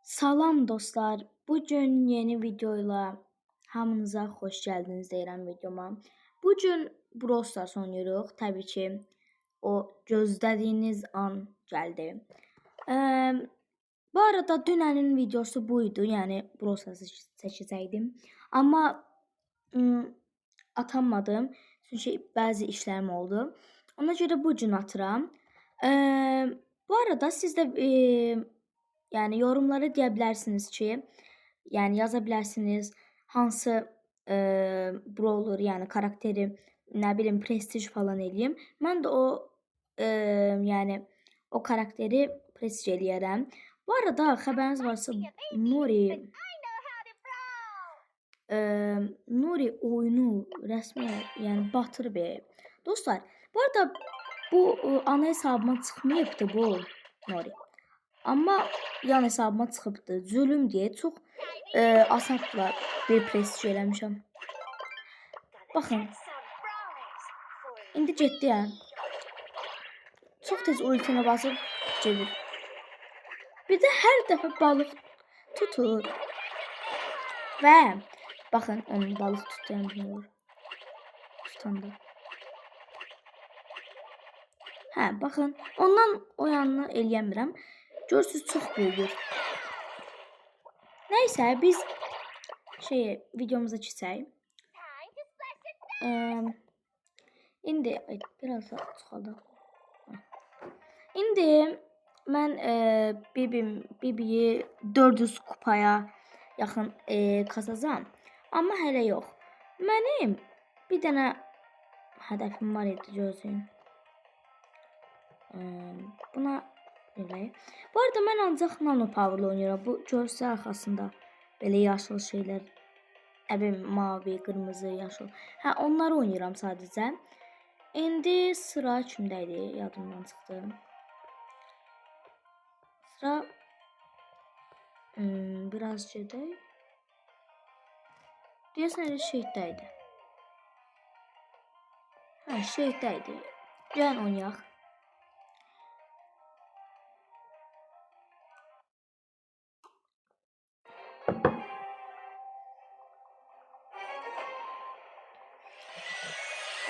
Salam dostlar. Bugün yeni videoyla hamınıza xoş gəldiniz deyirəm videoma. Bugün Brawl Stars oynayırıq. Təbii ki, o gözlədiyiniz an gəldi. Bu arada dünənin videosu buydu. Yəni Brawl Stars çəkəcəkdim. Amma atanmadım. Çünki bəzi işlərim oldu. Ona görə bu gün atıram. Bu arada siz də yəni yorumlara deyə bilərsiniz ki, yəni yaza bilərsiniz hansı brawler, yəni karakteri, nə bilim prestij falan eləyim. Mən də o yəni o karakteri prestij eləyərəm. Bu arada xəbəriniz varsa Nuri oyunu rəsmi yəni batırıb. Dostlar, bu arada bu ana hesabıma çıxmayıbdı bu Nuri. Amma yan hesabıma çıxıbdı. Zülüm deyə çox asanla bir prestij eləmişəm. Baxın. İndi getdi ya. Çox tez ultini basıb gedir. Bir də hər dəfə balıq tutur. Və baxın onun balıq tutan olur. Tutanda. Hə, baxın. Ondan o yanını eləyəmirəm. Görürsüz çox böyüdür. Nəysə biz videomuza keçək. İndi biraz da çıxaldıq. İndi mən Bibiyi 400 kupaya yaxın kazacağam. Amma hələ yox. Mənim bir dənə hədəfim var idi, gözləyin. Buna eləyək. Bu arada mən ancaq nano power'la oynayıram. Bu görsə arxasında belə yaşıl şeylər, mavi, qırmızı, yaşıl. Hə, onları oynayıram sadəcə. İndi sıra kimdə idi? Yadımdan çıxdı. Sıra biraz gedək. Deyəsən elə şeydə idi. Hə, şeydə idi. Gəlin oynayaq.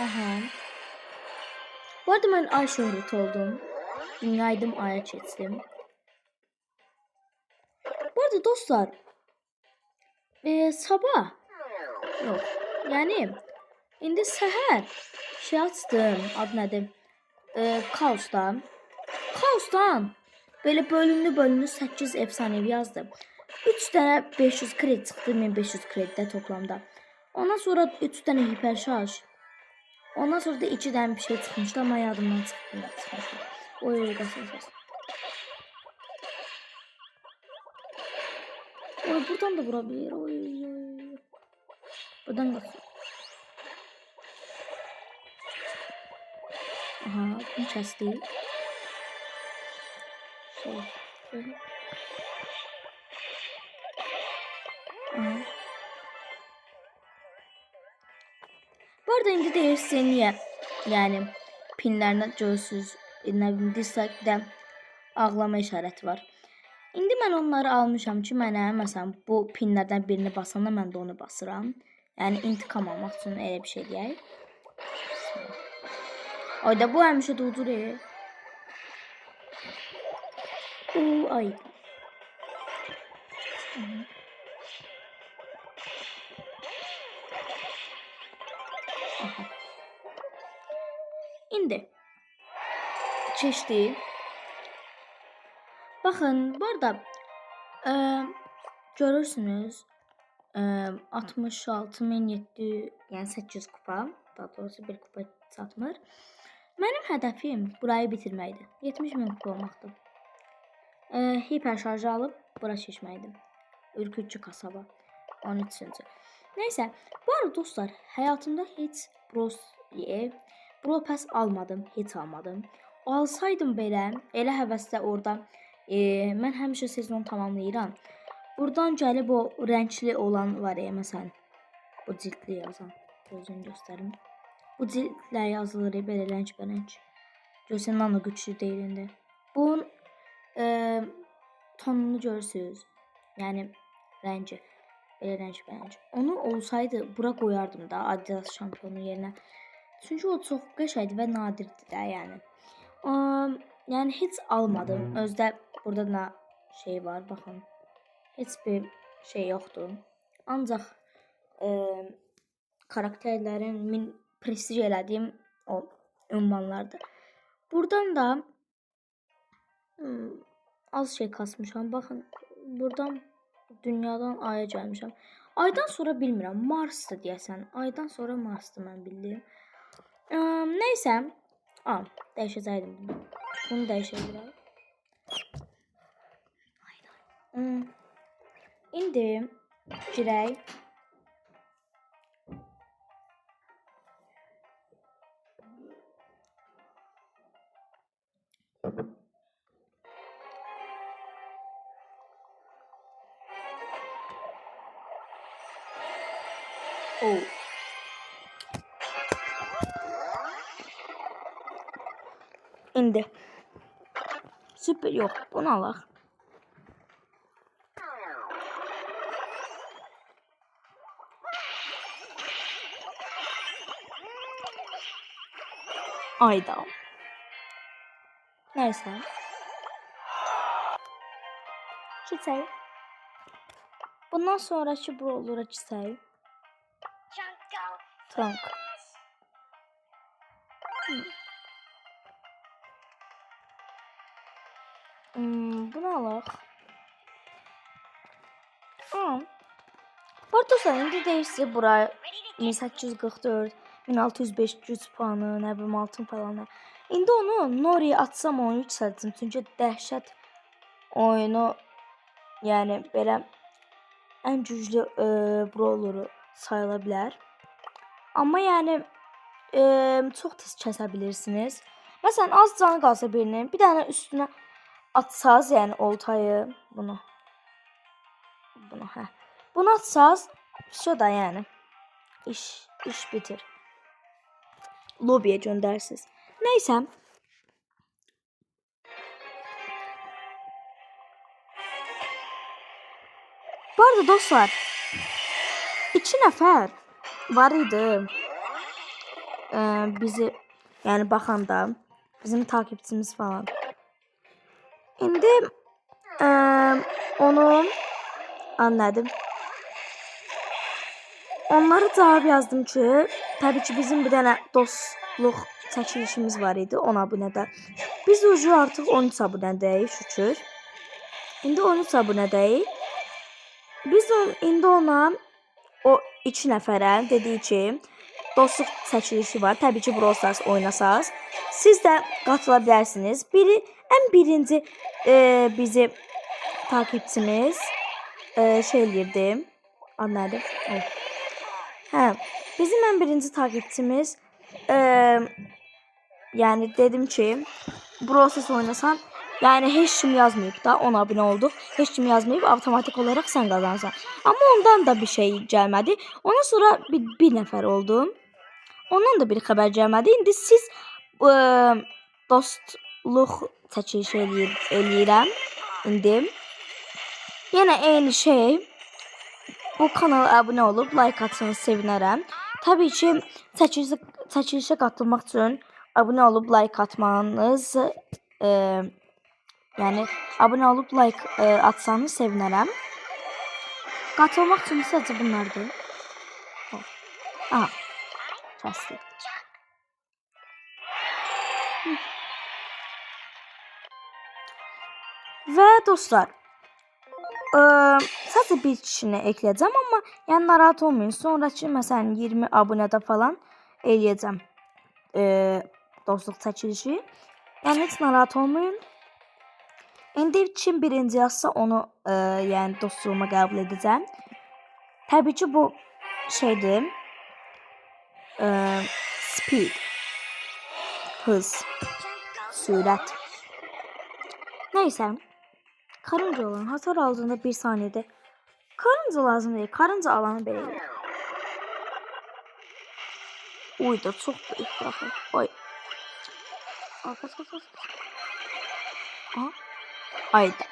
Aha. Bu arada mən ay şöhrət oldum. Dünyaydım, aya keçdim. Bu arada dostlar, sabah yox. Yəni indi səhər açdım. Adı nədir? Kaosdan belə bölünlü 8 efsanevi yazdım. 3 dənə 500 kredi çıxdı, 1500 kredidə toplamda. Ondan sonra 3 dənə hiperşarj. Ondan sonra da 2 dənə bir şey çıxmışdı, amma yadımdan çıxmışdı. Oy, basacağız. Oy, buradan da vura bilir. Oy. Buradan da. Aha, bunu kəsdi. Böyle. Aha. Bu arada indi deyirsən niyə? Yəni pinlərlə görürsüz, nə bilim dislike-də ağlama işarəti var. İndi mən onları almışam ki, mənə məsələn bu pinlərdən birini basanda mən də onu basıram. Yəni intikam almaq üçün elə bir şey deyək. Ayda bu həmişə durdur. Ay. Aha. İndi keçdi. Baxın, bu arada görürsünüz 66.700, yəni 800 kupa, daha doğrusu bir kupa çatmır. Mənim hədəfim burayı bitirməkdir. 70.000 kupa olmaqdır. Hiper şarjı alıb bura keçməkdir. Ürkütçü kasaba 13-cü. Nəysə, bu arada dostlar, həyatımda heç Brawl Pass almadım, heç almadım. Alsaydım belə, elə həvəslə orada mən həmişə sezon tamamlayıram. Buradan gəlib o rəngli olan var ya, məsələn, bu cildli yazan. Gözünü göstərim. Bu cildlə yazılır belə rəngbərəng. Görsən nano güclü deyil indi. Bunun tonunu görürsünüz. Yəni rəngi. Belə rəng. Onu olsaydı bura qoyardım da Adidas şampiyonu yerinə. Çünki o çox qəşəngdir və nadirdir də, yəni. Yəni heç almadım. Özdə burada da şey var, baxın. Heç bir şey yoxdur. Ancaq karakterlərin prestij elədiyim o ünvanlardır. Buradan da az şey kasmışam. Baxın, buradan dünyadan aya gəlmişəm. Aydan sonra bilmirəm, Marsdır deyəsən. Aydan sonra Marsdır mən bildiyim. Nəysə, dəyişəcəydim bunu. Bunu dəyişəcəyəm. İndi girək. İndi. Süper yox, bunu alaq. Ayda. Neyse. Çiçeği. Bundan sonraki bu olur çiçeği. Trunk. Bunu alaq. Burada indi değişti buraya 1844, 1605 güc puanı, nə bilim altın falan. İndi onu Nori atsam onu yüksəltsin. Çünki dəhşət oyunu, yəni belə ən güclü brawleru sayıla bilər. Amma yəni çox tez kəsə bilirsiniz. Məsələn az canı qalsa birinin bir dənə üstünə atsaz, yəni oltayı bunu bunu atsaz, şu da yəni iş bitir. Lobiyə göndərsiniz. Neysə. Bu arada dostlar, 2 nəfər var idi. Bizi yəni baxanda bizim takipçimiz falan. İndi onu anladım. Onlara cavab yazdım ki, tabii ki bizim bir dənə dostluq çəkilişimiz var idi 10 abunədə. Biz ucu artıq 13 abunədəyik şükür. İndi 13 abunədəyik. Biz indi ona o 2 nəfərə dedik ki, dostluq çəkilişi var. Təbii ki, Brawl Stars oynasaz. Siz də qatıla bilərsiniz. Ən birinci bizi takipçimiz şey eləyirdi. Anladım. Bizim ən birinci takipçimiz yəni dedim ki, Brawl Stars oynasan, yəni heç kim yazmayıb da 10 abunə olduq. Heç kim yazmayıb, avtomatik olaraq sən qazansan. Amma ondan da bir şey gəlmədi. Ondan sonra bir nəfər oldu. Ondan da bir xəbər gəlmədi. İndi siz dostluq çəkilişi eləyirəm. İndi yenə eyni şey. Bu kanala abunə olub like atsanız sevinərəm. Təbii ki, çəkilişə qatılmaq üçün abunə olub like atmanız, yəni abunə olub like atsanız sevinərəm. Qatılmaq üçün sadəcə bunlardır. Kəsdik. Və dostlar, sadəcə bir kişini ekləyəcəm, amma yəni narahat olmayın. Sonraki məsələn 20 abunədə falan eləyəcəm dostluq çəkilişi. Yəni heç narahat olmayın. İndi kim birinci yazsa onu yəni dostluğuma qəbul edəcəm. Təbii ki, bu şeydir. Speed. Hız. Sürət. Neysə. Karınca olan hasar aldığında 1 saniyede. Karınca lazım değil. Karınca alanı belə eləyir. Uy da çox böyük baxın. Oy. Ayda.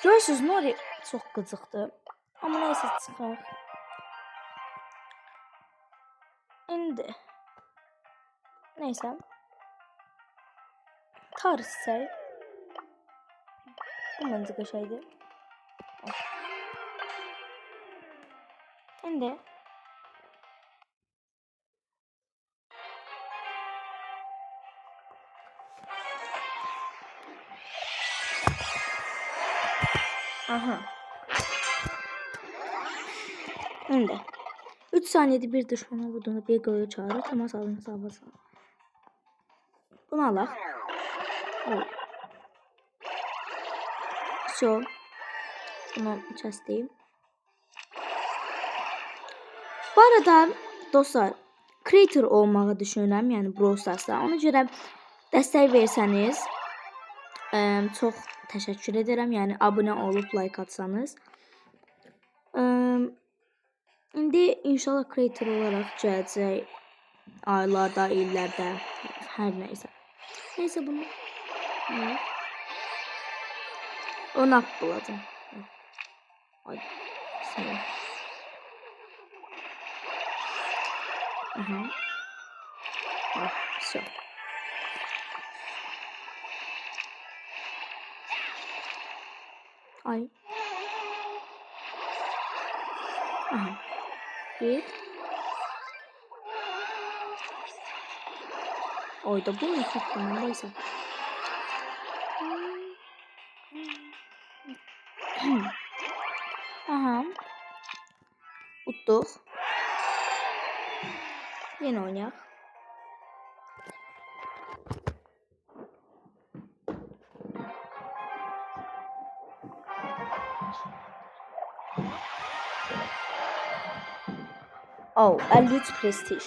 Görürsünüz Nori Çox qıcıqdır. Amma neysə çıxaq. İndi. Neysə. Tarih çiçəyi. Bu məncə qəşəngdir. İndi. Aha. İndi. 3 saniyede bir düşmana vurduğunda bir golü çağırır. Temas alın hesabası. Bunu alaq. So. Bunu kəsdim. Bu arada dostlar, creator olmağı düşünürəm, yəni Brawl Stars'da. Ona görə dəstək versəniz çox təşəkkür edirəm. Yəni abunə olub like atsanız. İndi inşallah creator olaraq gələcək aylarda, illərdə, hər nəysə. Neysə bunu. Onu bulacağım. Ay. Bismillah. Aha. Ah, все. Ay. Aha. Bir. Oyda bu mu katlanır? Neyse. Aha. Uttuk. Yine oynayaq. Oh, 53 prestij.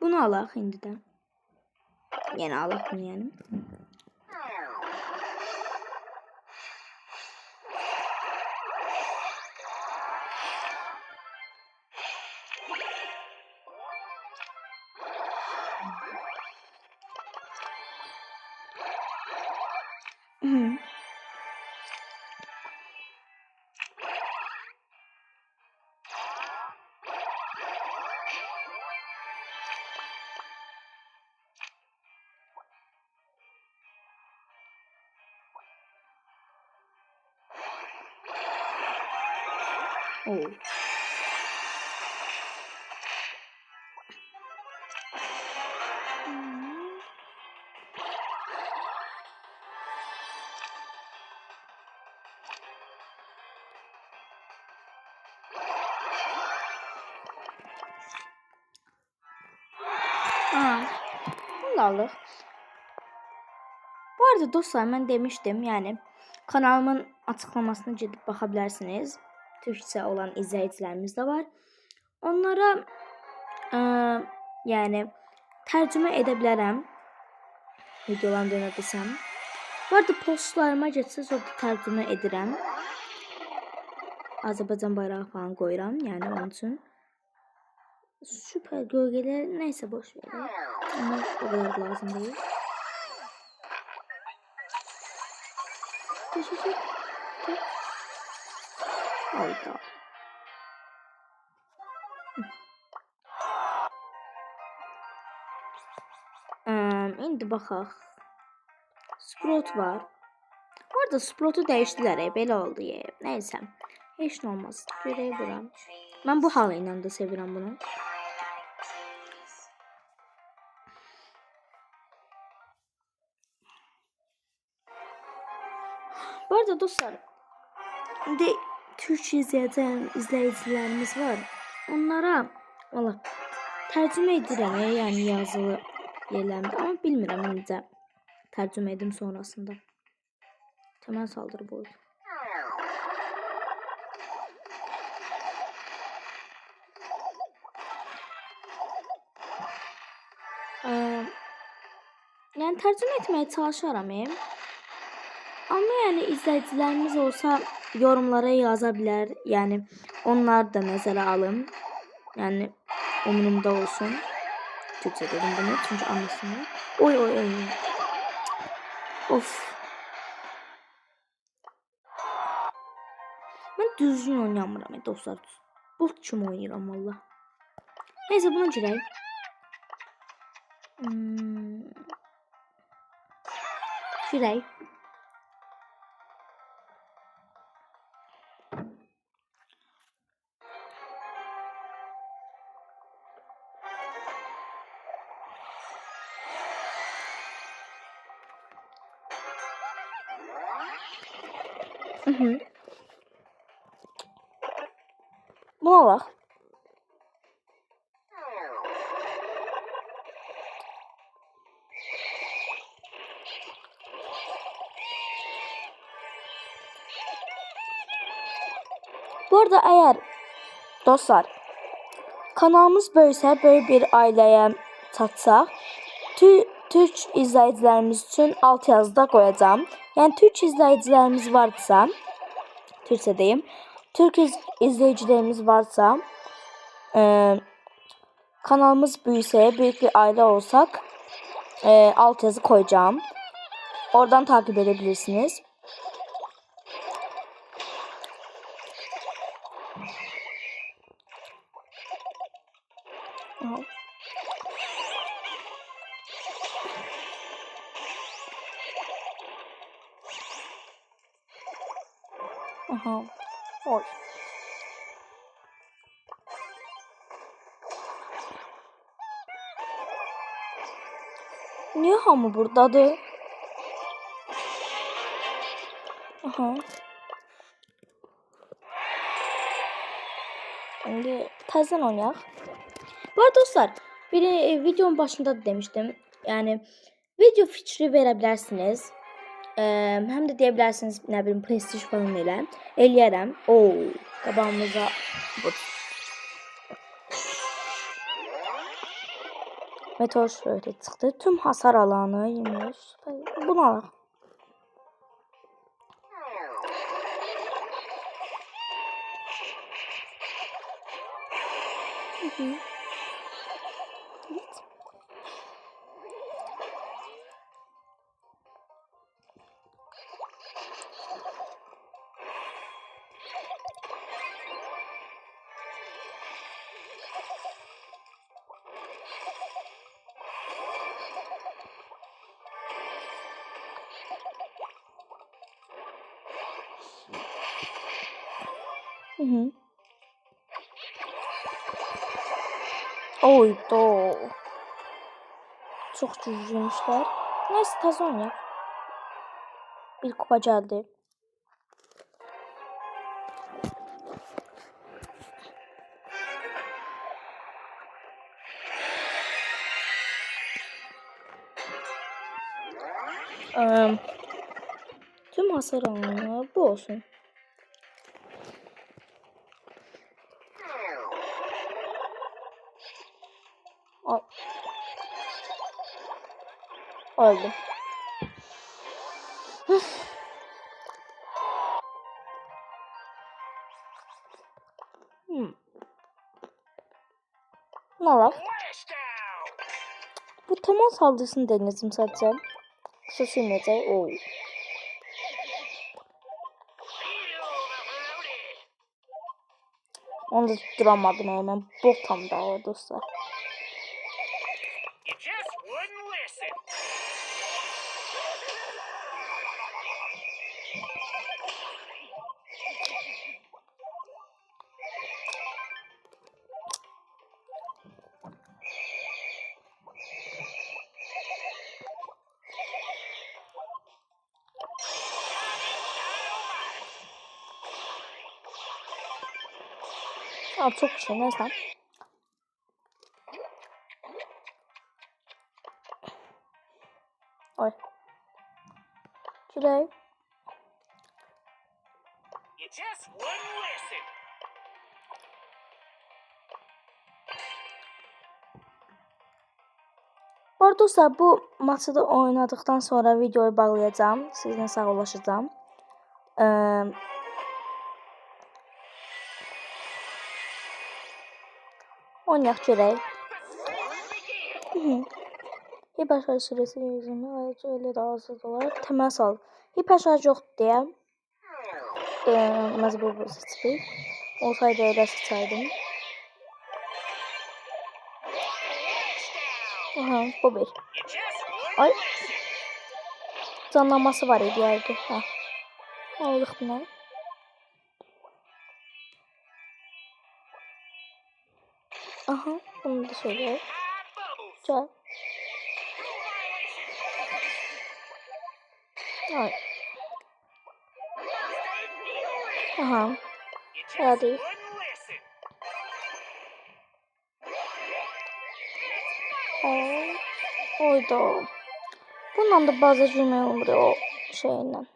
Bunu alaq indidən. Yenə alaq bunu yəni. Oh. Alıq. Bu arada dostlar, mən demişdim, yəni kanalımın açıqlamasına gedib baxa bilərsiniz. Türkçə olan izləyicilərimiz də var. Onlara yəni tərcümə edə bilərəm. Videolarımda desəm. Bu arada postlarıma getsəz orada tərcümə edirəm. Azərbaycan bayrağı falan qoyuram, yəni onun üçün. Süper gölgeler neyse boş verin. Onlar o kadar lazım değil. Teşekkür. Hayda. İndi baxaq. Sprout var. Bu arada Sprout'u dəyişdilər, belə oldu. Neyse. Heç nə olmaz. Görək bura. Mən bu halıyla da sevirəm bunu. Bu arada dostlar, indi Türkçe izləyicilərimiz var. Onlara valla tərcümə edirəm, yəni yazılı yerlərdə, amma bilmirəm necə tərcümə edim sonrasında. Təməl saldırı boyut. Yəni tərcümə etməyə çalışaram. Amma yəni izləyicilərimiz olsa yorumlara yaza bilər. Yəni onlar da nəzərə alın. Yəni umurumda olsun. Türkçe dedim bunu çünkü anlasınlar. Oy. Of. düzgün oynayamıram dostlar. Bot kimi oynayıram valla. Neyse bunu girək. Girək. Buna bax. Bu arada eğer dostlar kanalımız böylese böyük bir ailəyə çatsaq, Türk izləyicilərimiz üçün alt yazıda qoyacağım. Yəni Türk izləyicilərimiz varsa, Türkçə deyim, Türk izləyicilərimiz varsa, kanalımız büyüsə, büyük bir ailə olsaq, alt yazı koyacağım. Oradan takip edebilirsiniz. Aha. Aha. Oy. Niye hamı buradadır? Aha. Şimdi təzədən oynayaq. Bu arada dostlar, videonun başında da demiştim. Yani video fikri verebilirsiniz. Hem de diyebilirsiniz ne bileyim prestij falan ile. Eləyərəm. Oo, qabağımıza bu. Meteor şöyle çıktı. Tüm hasar alanı 25. Bunu alaq. Evet. Oy do. Çok cücüymüşler. Neyse tez oynayaq. Bir kupa gəldi. Tüm hasar alanı bu olsun. Öldüm. Ne var? Bu temas saldırısını denedim sadece. Şaşırmayacak. Oo. Onu da tutturamadım hemen. Botam da var dostlar. Aa, çok şey neyse. Oy. Şuraya. Bu arada dostlar bu maçı da oynadıktan sonra videoyu bağlayacağım. Sizinle sağollaşacağım. Oynayaq görək. Hiperşarj süresi 120 ve öyle daha az olaraq təməl sal. Hiperşarj yoxdur deyə məcbur bu seçirik. Olsaydı öyle seçerdim. Aha, bu bir. Ay. Canlanması var idi yerde. Ha. Aldık bunu. Aha, bunu da şöyle. Güzel. Ay. Aha. Hadi. Oydu. Bundan da bazı cümle olur o şeyinden.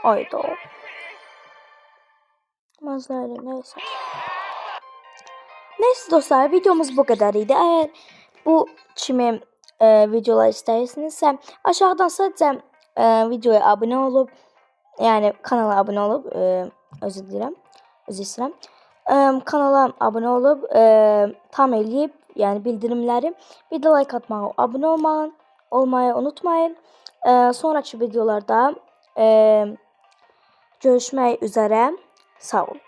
Oydu. Mazları neyse. Neyse dostlar, videomuz bu kadar idi. Eğer bu kimi videolar istəyirsinizsə, aşağıdan sadəcə videoya abunə olub, yəni kanala abunə olub, özür diləyirəm, üzr istəyirəm. Kanala abunə olub, tam eləyib, yəni bildirimləri, bir də like atmağı, abunə olmayı unutmayın. Sonraki videolarda görüşmək üzərə. Sağ olun.